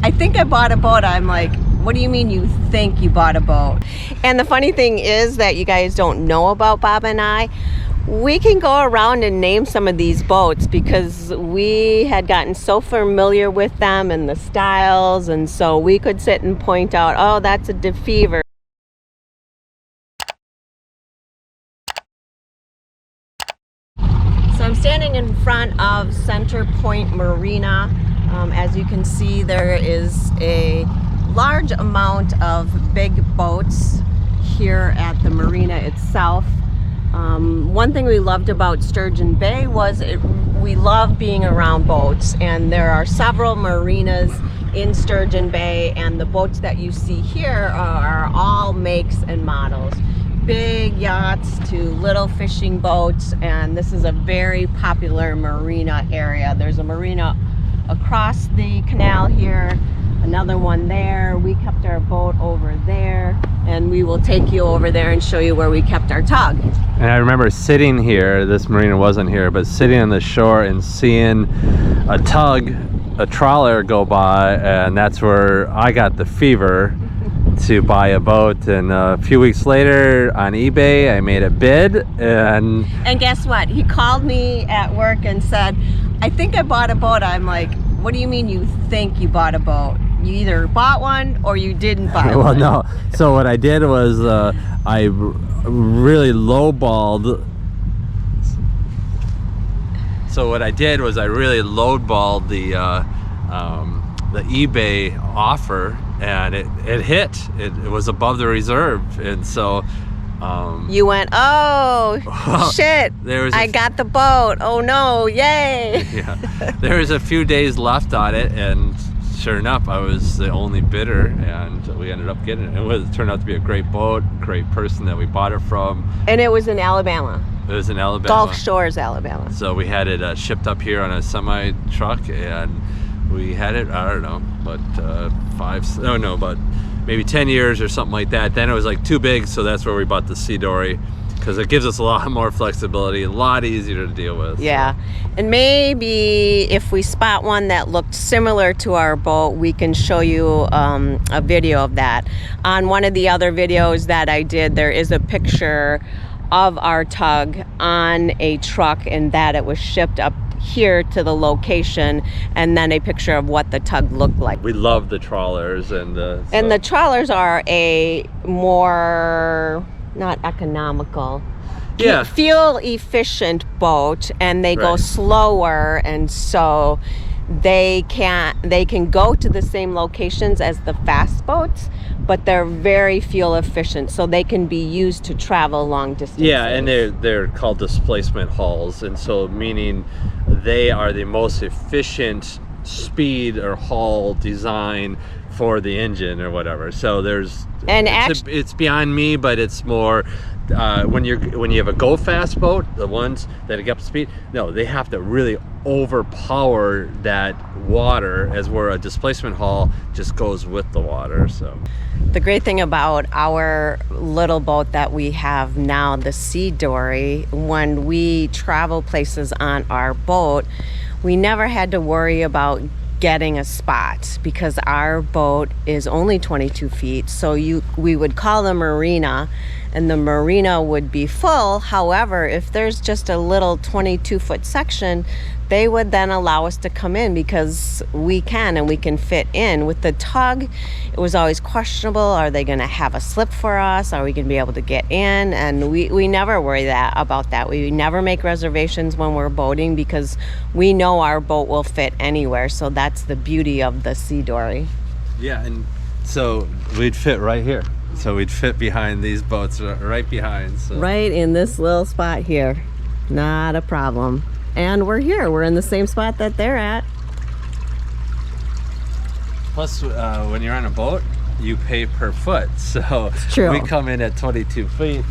I think I bought a boat. I'm like, what do you mean you think you bought a boat? And the funny thing is that you guys don't know about Bob and I. We can go around and name some of these boats because we had gotten so familiar with them and the styles, and so we could sit and point out, oh, that's a DeFever. So I'm standing in front of Center Point Marina. As you can see, there is a large amount of big boats here at the marina itself. One thing we loved about Sturgeon Bay was we love being around boats, and there are several marinas in Sturgeon Bay, and the boats that you see here are all makes and models. Big yachts to little fishing boats, and this is a very popular marina area. There's a marina across the canal here, another one there. We kept our boat over there, and we will take you over there and show you where we kept our tug. And I remember sitting here, this marina wasn't here, but sitting on the shore and seeing a tug, a trawler go by, and that's where I got the fever to buy a boat. And a few weeks later on eBay, I made a bid, and guess what? He called me at work and said, I think I bought a boat. I'm like, what do you mean you think you bought a boat? You either bought one or you didn't buy one. Well, no. So what I did was I really lowballed. So what I did was I really lowballed the eBay offer, and it hit. It was above the reserve, and so. You went, oh, shit, I got the boat. Oh no, yay. Yeah, there was a few days left on it, and sure enough, I was the only bidder, and we ended up getting it. It turned out to be a great boat, great person that we bought it from. And it was in Alabama. It was in Alabama. Gulf Shores, Alabama. So we had it shipped up here on a semi truck, and we had it, I don't know, but but maybe 10 years or something like that. Then it was like too big, so that's where we bought the SeaDory, because it gives us a lot more flexibility, a lot easier to deal with. Yeah, and maybe if we spot one that looked similar to our boat, we can show you a video of that. On one of the other videos that I did, there is a picture of our tug on a truck, and that it was shipped up here to the location, and then a picture of what the tug looked like. We love the trawlers, and the trawlers are a more not economical, yeah, fuel efficient boat, and they go slower, and so they can go to the same locations as the fast boats, but they're very fuel efficient, so they can be used to travel long distances. Yeah, and they're called displacement hulls, and so meaning they are the most efficient speed or hull design for the engine or whatever. So it's beyond me, but it's more when you have a go fast boat, the ones that get up to speed, no, they have to really overpower that water, as where a displacement hull just goes with the water. So the great thing about our little boat that we have now, the SeaDory, when we travel places on our boat, we never had to worry about getting a spot, because our boat is only 22 feet. So we would call the marina, and the marina would be full. However, if there's just a little 22-foot section, they would then allow us to come in, because we can fit in. With the tug, it was always questionable. Are they going to have a slip for us? Are we going to be able to get in? And we never worry about that. We never make reservations when we're boating, because we know our boat will fit anywhere. So that's the beauty of the SeaDory. Yeah, and so we'd fit right here. So we'd fit behind these boats, right behind. So. Right in this little spot here. Not a problem. And we're here. We're in the same spot that they're at. Plus, when you're on a boat, you pay per foot. So it's true. We come in at 22 feet.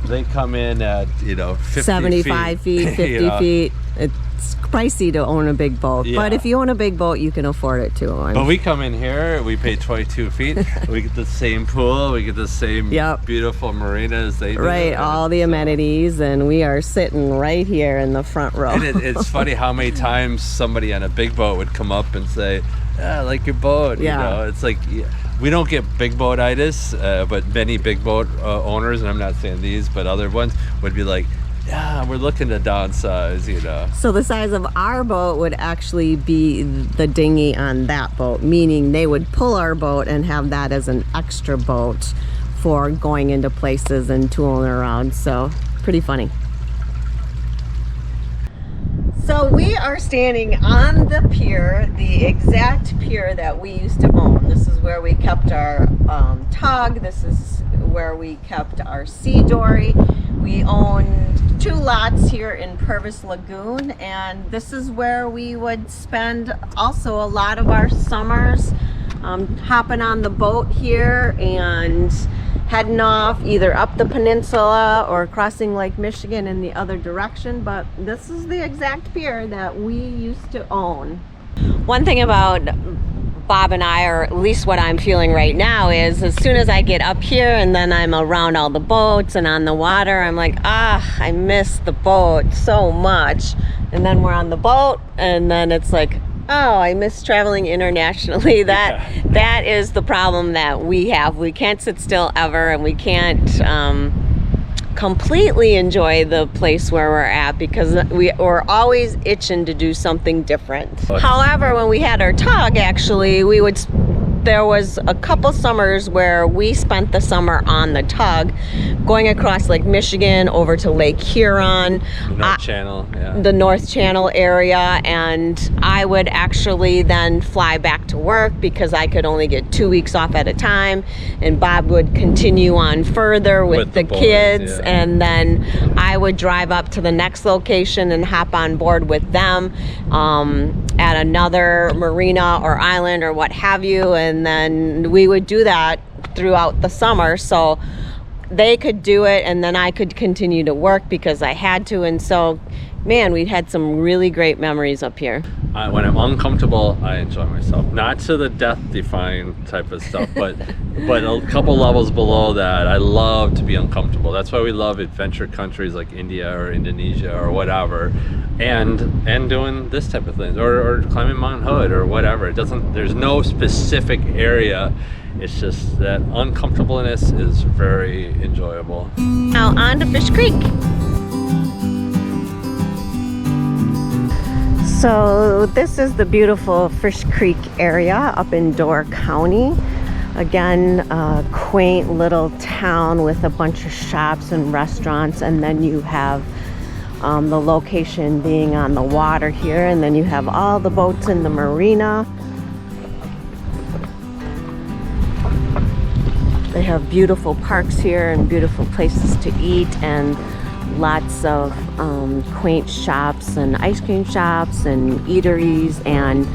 They come in at, 50 75 feet, 50 feet. It's pricey to own a big boat, but if you own a big boat, you can afford it too. But we come in here, we pay 22 feet. We get the same pool, we get the same beautiful marina as they do. Right, all the amenities, and we are sitting right here in the front row. And it's funny how many times somebody on a big boat would come up and say, yeah, like your boat. Yeah. You know, it's like we don't get big boat-itis, but many big boat owners, and I'm not saying these, but other ones would be like, yeah, we're looking to downsize, you know. So the size of our boat would actually be the dinghy on that boat, meaning they would pull our boat and have that as an extra boat for going into places and tooling around. So pretty funny. So we are standing on the pier, the exact pier that we used to own. This is where we kept our tug. This is where we kept our SeaDory. We owned 2 lots here in Purvis Lagoon, and this is where we would spend also a lot of our summers, hopping on the boat here and heading off either up the peninsula or crossing Lake Michigan in the other direction. But this is the exact pier that we used to own. One thing about Bob and I, or at least what I'm feeling right now, is as soon as I get up here and then I'm around all the boats and on the water, I'm like, I miss the boat so much. And then we're on the boat and then it's like, oh, I miss traveling internationally. That is the problem that we have. We can't sit still ever, and we can't completely enjoy the place where we're at because we're always itching to do something different. However, when we had our tug, actually, there was a couple summers where we spent the summer on the tug, going across Lake Michigan over to Lake Huron, the North Channel area, and I would actually then fly back to work because I could only get 2 weeks off at a time, and Bob would continue on further with the boys, kids, and then I would drive up to the next location and hop on board with them at another marina or island or what have you, and then we would do that throughout the summer so they could do it and then I could continue to work because I had to. And so, man, we'd had some really great memories up here. When I'm uncomfortable, I enjoy myself. Not to the death-defying type of stuff, but a couple levels below that, I love to be uncomfortable. That's why we love adventure countries like India or Indonesia or whatever, and doing this type of things, or climbing Mount Hood or whatever. There's no specific area. It's just that uncomfortableness is very enjoyable. Now on to Fish Creek. So this is the beautiful Fish Creek area up in Door County. Again, a quaint little town with a bunch of shops and restaurants, and then you have the location being on the water here, and then you have all the boats in the marina. They have beautiful parks here and beautiful places to eat, and lots of quaint shops and ice cream shops and eateries. And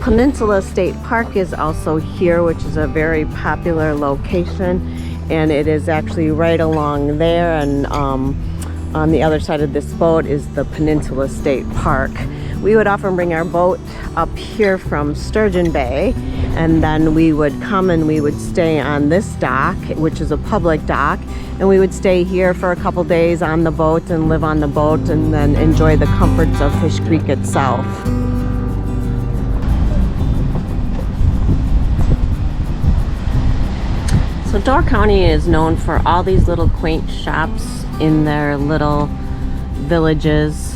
Peninsula State Park is also here, which is a very popular location, and it is actually right along there, and on the other side of this boat is the Peninsula State Park. We would often bring our boat up here from Sturgeon Bay, and then we would come and we would stay on this dock, which is a public dock, and we would stay here for a couple days on the boat and live on the boat and then enjoy the comforts of Fish Creek itself. So Door County is known for all these little quaint shops in their little villages.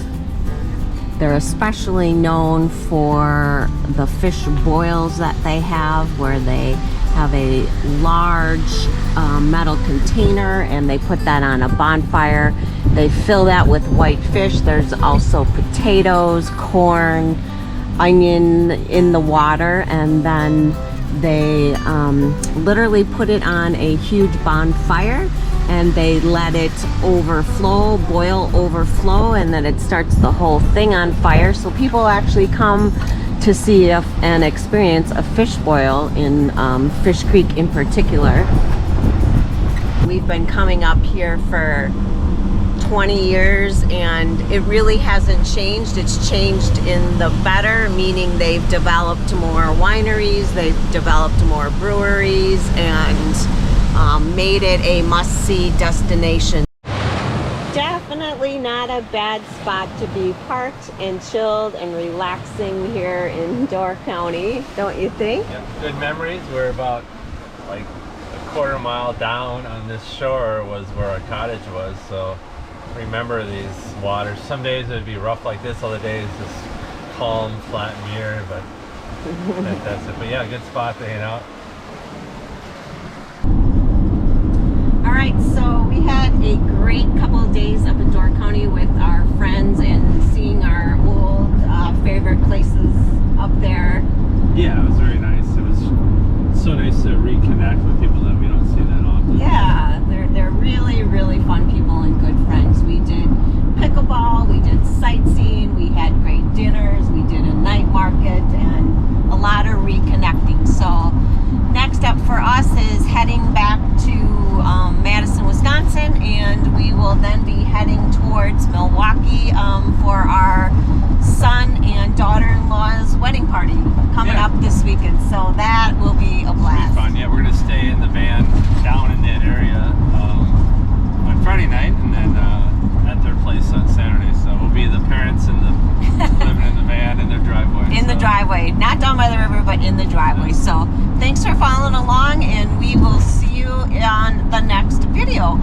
They're especially known for the fish boils that they have, where they have a large metal container and they put that on a bonfire. They fill that with white fish. There's also potatoes, corn, onion in the water, and then they literally put it on a huge bonfire and they let it boil overflow, and then it starts the whole thing on fire. So people actually come to see and experience a fish boil in Fish Creek in particular. We've been coming up here for 20 years and it really hasn't changed. It's changed in the better, meaning they've developed more wineries, they've developed more breweries, and made it a must-see destination. Definitely definitely not a bad spot to be parked and chilled and relaxing here in Door County, don't you think? Yeah, good memories. We're about like a quarter mile down on this shore was where our cottage was, so remember these waters. Some days it would be rough like this, other days just calm, flat mirror, but that's it. But yeah, good spot to hang out. All right, so we had a great couple of days up in Door County with our friends and seeing our old favorite places up there. Yeah, it was very nice. It was so nice to reconnect with people that we don't see that often. Yeah, they're really, really fun people and good friends. We did pickleball, we did sightseeing, we had great dinners, we did a night market, and a lot of reconnecting. So next up for us is heading back to Madison, Wisconsin, and we will then be heading towards Milwaukee for our son and daughter-in-law's wedding party coming up this weekend. So that will be a blast. It'll be fun. Yeah, we're gonna stay in the van down in that area on Friday night, and then at their place on Saturday. So we'll be the parents and the living in the van in their driveway. In the driveway, not down by the river, but in the driveway. So thanks for following along, and we will see you on the next video.